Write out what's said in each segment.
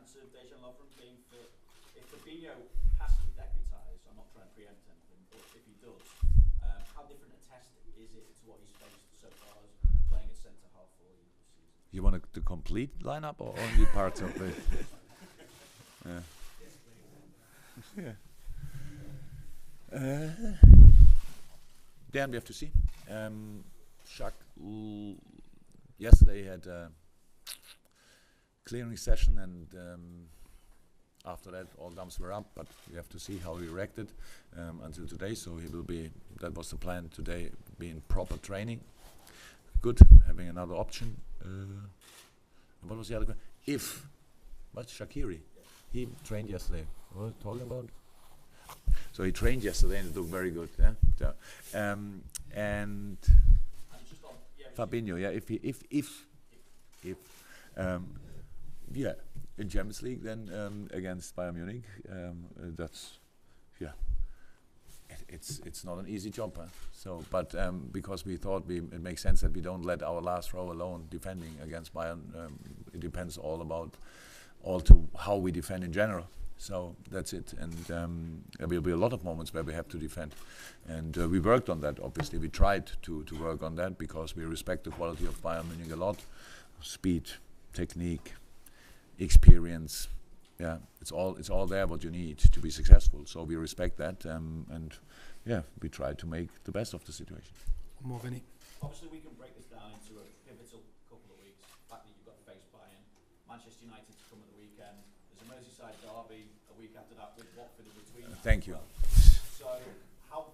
chance of Dejan Lovren being fit? If Fabinho has to deputise, I'm not trying to preempt anything, but if he does, how different a test is it to what he's faced so far as playing at centre half for you this season? You want the complete lineup or only parts of it? Yeah. Yeah. Then we have to see. Jacques yesterday had a clearing session, and after that all thumbs were up. But we have to see how he reacted until today. So he will be. That was the plan today. Be in proper training. Good, having another option. What was the other? What's Shaqiri? He trained yesterday. What was I talking about? So he trained yesterday and it looked very good. Yeah. So, and Fabinho, yeah. Yeah, in Champions League then against Bayern Munich, that's it's not an easy job. Huh? So, but because we thought it makes sense that we don't let our last row alone defending against Bayern. It depends all to how we defend in general. So that's it, and there will be a lot of moments where we have to defend, and we worked on that. Obviously, we tried to work on that because we respect the quality of Bayern Munich a lot. Speed, technique, experience, yeah, it's all there what you need to be successful. So we respect that, and yeah, we try to make the best of the situation. More Vinny. Obviously, we can break this down into a pivotal couple of weeks. The fact that you've got to face Bayern, Manchester United to come at the weekend. There's a Merseyside derby a week after that with Watford in between. Thank you. So how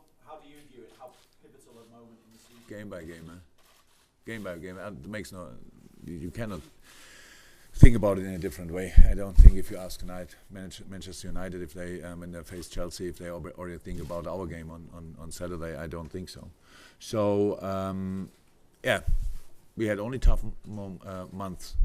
do you view it? How pivotal a moment in the season? Game by game, man. Game by game. It makes no. You cannot think about it in a different way. I don't think if you ask tonight Manchester United if they when they face Chelsea, if they already think about our game on Saturday, I don't think so. So yeah, we had only tough months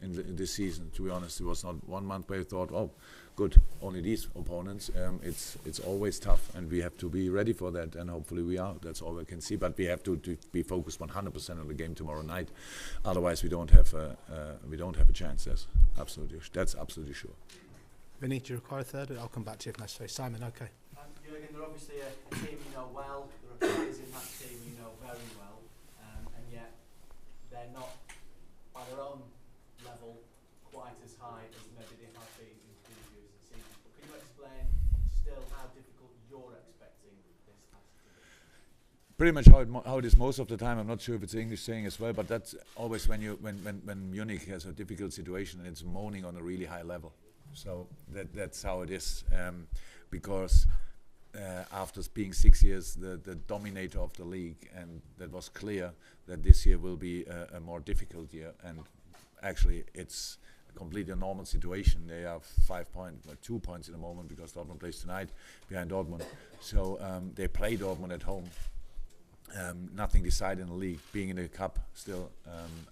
in this season. To be honest, it was not one month where we thought, oh, good, only these opponents. It's always tough, and we have to be ready for that, and hopefully we are. That's all we can see. But we have to be focused 100% on the game tomorrow night. Otherwise, we don't have a chance. That's absolutely sure. Vinny, do you require a third? I'll come back to you if necessary. Simon, okay. Jurgen, they're obviously a team you know well. There are players in that team you know very well, and yet they're not, by their own level, quite as high as maybe they have been in previous seasons. But can you explain still how difficult you're expecting this task to be? Pretty much how it is most of the time. I'm not sure if it's English saying as well, but that's always when Munich has a difficult situation and it's moaning on a really high level. So that's how it is, because after being 6 years the dominator of the league, and that was clear that this year will be a more difficult year, and actually it's a completely normal situation. They have 2 points in the moment because Dortmund plays tonight behind Dortmund. So they play Dortmund at home. Nothing decided in the league, being in the cup still,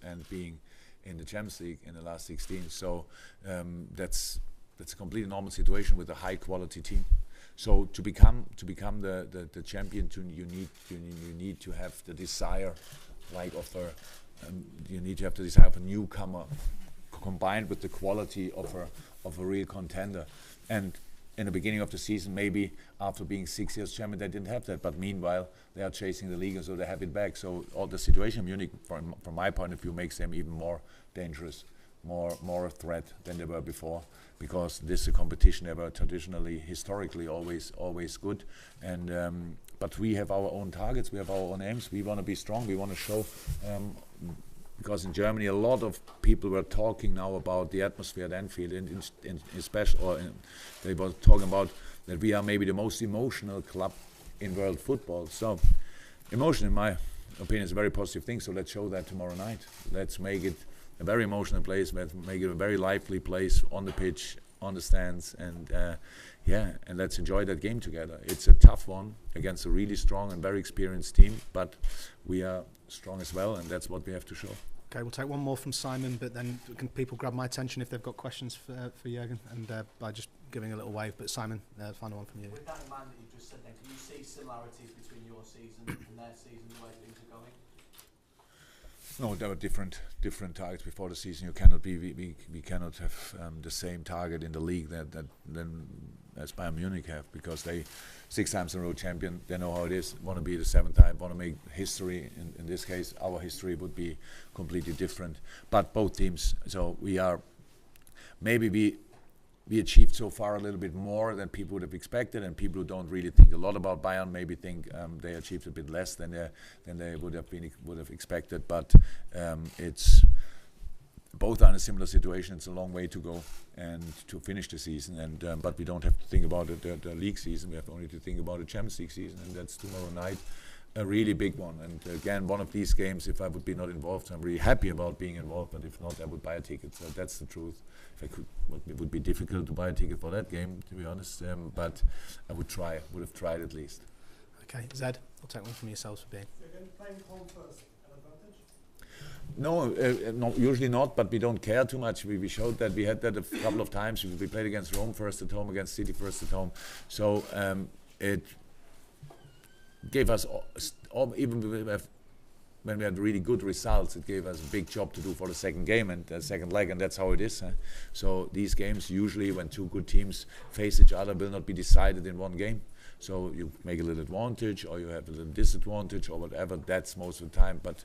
and being in the Champions League in the last 16. So that's a completely normal situation with a high quality team. So to become the champion, you need to have the desire, like you need to have the desire of a newcomer, combined with the quality of a real contender. And in the beginning of the season, maybe after being 6 years champion, they didn't have that. But meanwhile, they are chasing the league, and so they have it back. So all the situation in Munich, from my point of view, makes them even more dangerous, more a threat than they were before, because this is a competition they were traditionally, historically, always good. And but we have our own targets, we have our own aims. We want to be strong. We want to show. Because in Germany, a lot of people were talking now about the atmosphere at Anfield, they were talking about that we are maybe the most emotional club in world football. So, emotion, in my opinion, is a very positive thing. So let's show that tomorrow night. Let's make it a very emotional place. Let's make it a very lively place on the pitch, on the stands, and and let's enjoy that game together. It's a tough one against a really strong and very experienced team, but we are strong as well, and that's what we have to show. Okay, we'll take one more from Simon, but then can people grab my attention if they've got questions for Jurgen, and by just giving a little wave. But Simon, final one from you. With that in mind that you just said then, can you see similarities between your season and their season, the way things are going? No, there were different targets before the season. You cannot be we cannot have the same target in the league that than as Bayern Munich have, because they 6 times in a row champion. They know how it is. Want to be the 7th time. Want to make history. In this case, our history would be completely different. But both teams. So we are maybe we achieved so far a little bit more than people would have expected, and people who don't really think a lot about Bayern maybe think they achieved a bit less than they would have expected. But it's both are in a similar situation. It's a long way to go and to finish the season, and but we don't have to think about the league season. We have only to think about the Champions League season, and that's tomorrow night. A really big one, and again, one of these games, if I would be not involved, I'm really happy about being involved, but if not, I would buy a ticket. So that's the truth. If I could, it would be difficult to buy a ticket for that game, to be honest, but I would have tried at least. Okay, Zed, I'll take one from yourselves for being. You're playing home first, an advantage? No, no, usually not, but we don't care too much. We showed that. We had that a couple of times. We played against Rome first at home, against City first at home. So it gave us, even when we had really good results, it gave us a big job to do for the second game and the second leg, and that's how it is. So these games, usually when 2 good teams face each other, will not be decided in one game. So you make a little advantage, or you have a little disadvantage, or whatever. That's most of the time. But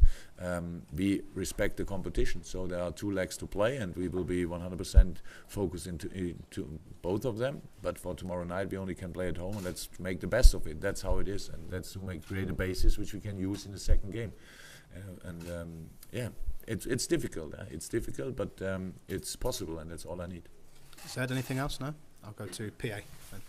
we respect the competition. So there are 2 legs to play, and we will be 100% focused into both of them. But for tomorrow night, we only can play at home, and let's make the best of it. That's how it is, and that's to create a basis which we can use in the second game. Yeah, it's difficult. It's difficult, but it's possible, and that's all I need. Zed, anything else? No? I'll go to PA then.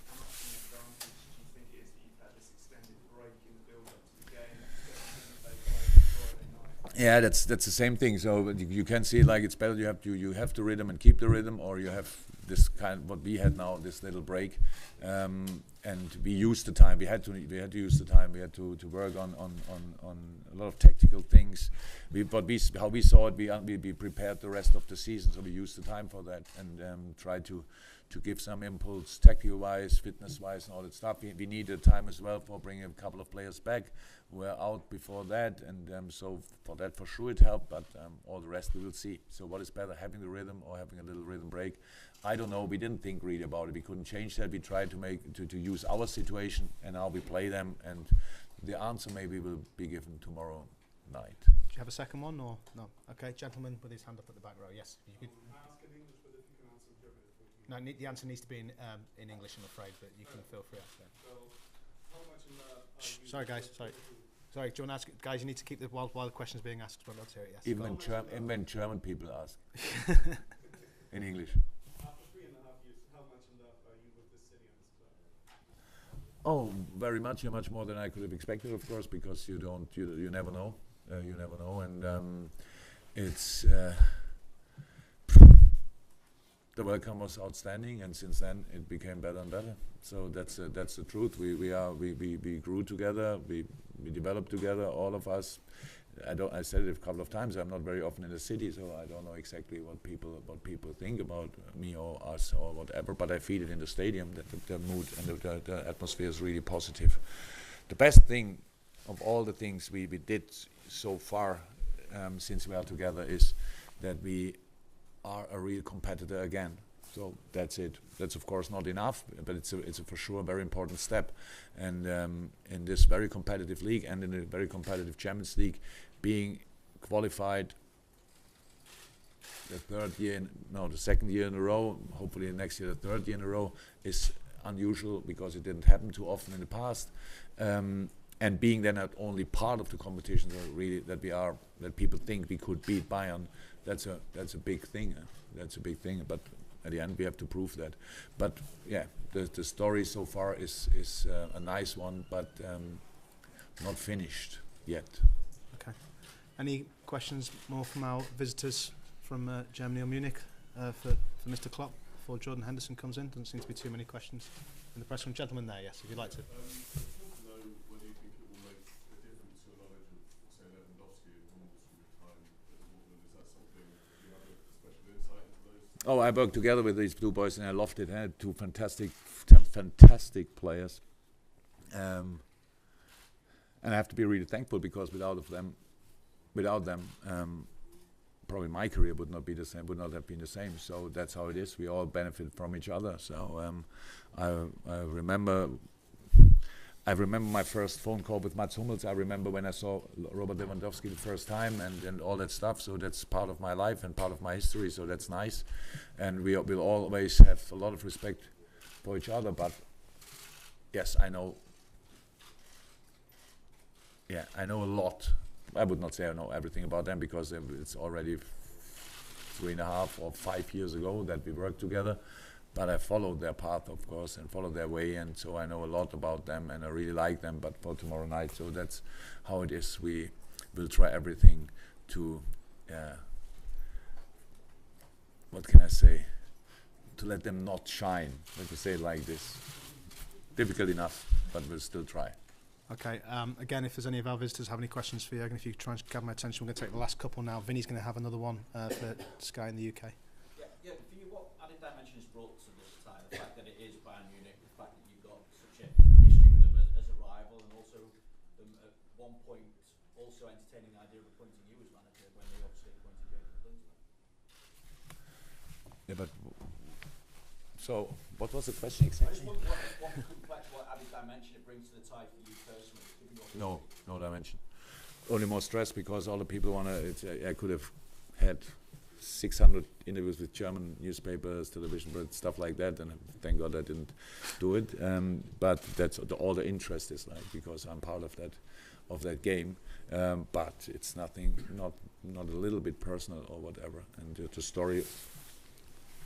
Yeah, that's the same thing. So you can see it like it's better. You have the rhythm and keep the rhythm, or you have this kind what we had now, this little break, and we used the time. We had to use the time. We had to work on a lot of tactical things. How we saw it, we prepared the rest of the season. So we used the time for that and tried to give some impulse, tactical-wise, fitness-wise, and all that stuff. We needed time as well for bringing a couple of players back who were out before that, and so for that, for sure, it helped, but all the rest we will see. So what is better, having the rhythm or having a little rhythm break? I don't know. We didn't think really about it. We couldn't change that. We tried to use our situation, and now we play them, and the answer maybe will be given tomorrow night. Do you have a second one, or no? Okay, gentleman with his hand up at the back row. Yes, you could. No, the answer needs to be in English, I'm afraid, but you can feel free to. Sorry, guys. Sorry. Do you want to ask, guys? You need to keep the while the question's being asked. Well, let's hear it. Yes. Even when German people ask in English. After 3.5 years, how much in love are you with the city and this club? Oh, very much. You're much more than I could have expected, of course, because you never know. You never know, and it's. The welcome was outstanding, and since then it became better and better. So that's the truth. We grew together. We developed together, all of us. I said it a couple of times. I'm not very often in the city, so I don't know exactly what people think about me or us or whatever. But I feel it in the stadium that the mood and the atmosphere is really positive. The best thing of all the things we did so far since we are together is that we are a real competitor again. So that's it. That's of course not enough, but it's a for sure a very important step. And in this very competitive league and in a very competitive Champions League, being qualified the second year in a row, hopefully next year the 3rd year in a row, is unusual because it didn't happen too often in the past. And being then not only part of the competition, so really that people think we could beat Bayern. That's a big thing. That's a big thing. But at the end, we have to prove that. But yeah, the story so far is a nice one, but not finished yet. Okay. Any questions more from our visitors from Germany or Munich for Mr. Klopp before Jordan Henderson comes in? Doesn't seem to be too many questions in the press room. Gentleman there, yes, if you'd like to. Oh, I worked together with these 2 boys, and I loved it. 2 fantastic players, and I have to be really thankful because without them, without them, probably my career would not be the same, would not have been the same. So that's how it is. We all benefit from each other. So I remember my first phone call with Mats Hummels. I remember when I saw Robert Lewandowski the first time and all that stuff. So that's part of my life and part of my history. So that's nice. And we will always have a lot of respect for each other. But yes, I know. Yeah, I know a lot. I would not say I know everything about them because it's already 3.5 or 5 years ago that we worked together. But I followed their path, of course, and followed their way, and so I know a lot about them, and I really like them. But for tomorrow night, so that's how it is. We will try everything to, what can I say, to let them not shine. Let me say it like this. Difficult enough, but we'll still try. Okay, again, if there's any of our visitors have any questions for Jurgen, if you try and gather my attention, we're going to take the last couple now. Vinny's going to have another one for Sky in the UK. Yeah, for you, what added dimension is brought to this tie? The fact that it is Bayern Munich, the fact that you've got such a history with them as a rival, and also them at one point also entertaining the idea of appointing you as manager when they obviously appointed Jurgen. Yeah, but so what was the question exactly? I just wonder what added dimension it brings to the tie for you personally. No dimension. Only more stress because all the people want to. I could have had 600 interviews with German newspapers, television, but stuff like that, and thank God I didn't do it. But that's all the interest is like because I'm part of that game. But it's nothing, not a little bit personal or whatever. And the story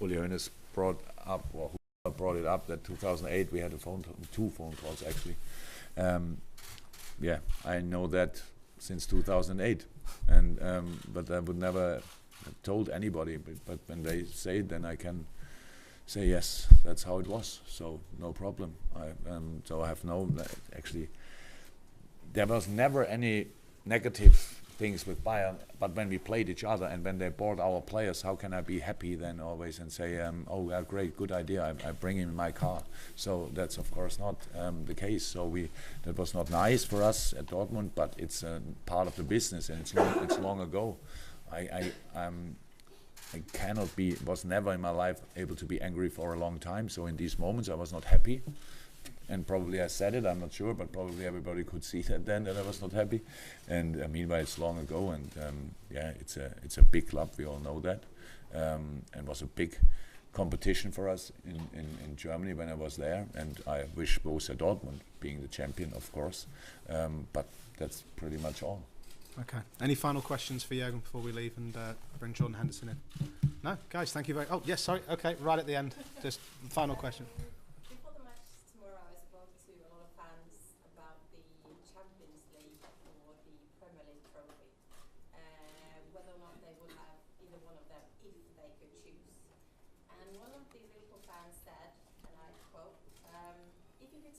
Uli Hoeneß brought up, or who brought it up, that 2008 we had two phone calls actually. Yeah, I know that since 2008, and but I would never have told anybody. But when they say it, then I can say yes, that's how it was. So no problem. So I have actually. There was never any negative things with Bayern, but when we played each other and when they bought our players, how can I be happy then always and say, oh, yeah, great, good idea, I bring him in my car. So that's of course not the case. So that was not nice for us at Dortmund, but it's part of the business, and it's long ago. I was never in my life able to be angry for a long time. So in these moments I was not happy. And probably I said it, I'm not sure, but probably everybody could see that then that I was not happy. And meanwhile, it's long ago, and yeah, it's a big club. We all know that, and was a big competition for us in Germany when I was there. And I wish Borussia Dortmund being the champion, of course. But that's pretty much all. Okay. Any final questions for Jurgen before we leave and bring Jordan Henderson in? No, guys. Thank you very. Oh yes, sorry. Okay, right at the end. Just final question.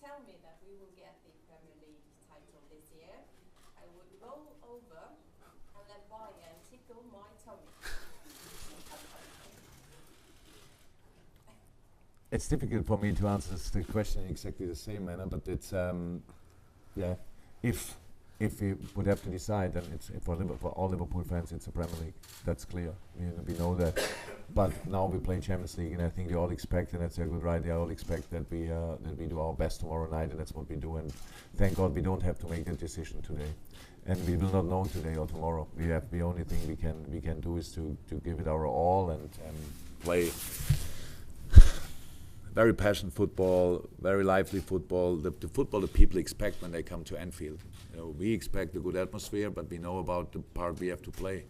Tell me that we will get the Premier League title this year, I would roll over and let Bayern tickle my tummy. It's difficult for me to answer the question in exactly the same manner, but it's yeah. If we would have to decide, then it's for all Liverpool fans, it's a Premier League. That's clear. We know that. But now we play Champions League, and I think they all expect, and that's a good right. They all expect that we do our best tomorrow night, and that's what we do. And thank God we don't have to make that decision today, and we will not know today or tomorrow. We have the only thing we can do is to give it our all and play very passionate football, very lively football. The football that people expect when they come to Anfield. We expect a good atmosphere, but we know about the part we have to play.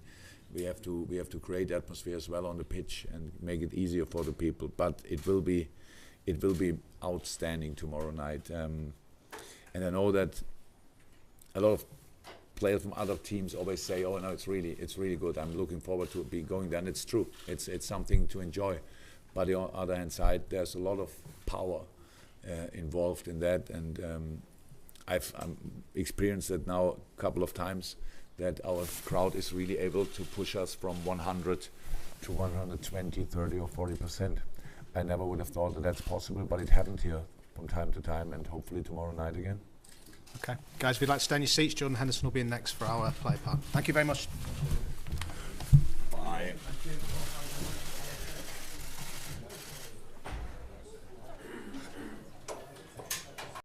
We have to create atmosphere as well on the pitch and make it easier for the people. But it will be outstanding tomorrow night. And I know that a lot of players from other teams always say, "Oh no, it's really good. I'm looking forward to be going there." And it's true. It's something to enjoy. But on the other hand side, there's a lot of power involved in that, and I've experienced it now a couple of times, that our crowd is really able to push us from 100 to 120, 30 or 40%. I never would have thought that that's possible, but it happened here from time to time, and hopefully tomorrow night again. Okay, guys, if you'd like to stay in your seats, Jordan Henderson will be in next for our play part. Thank you very much. Bye.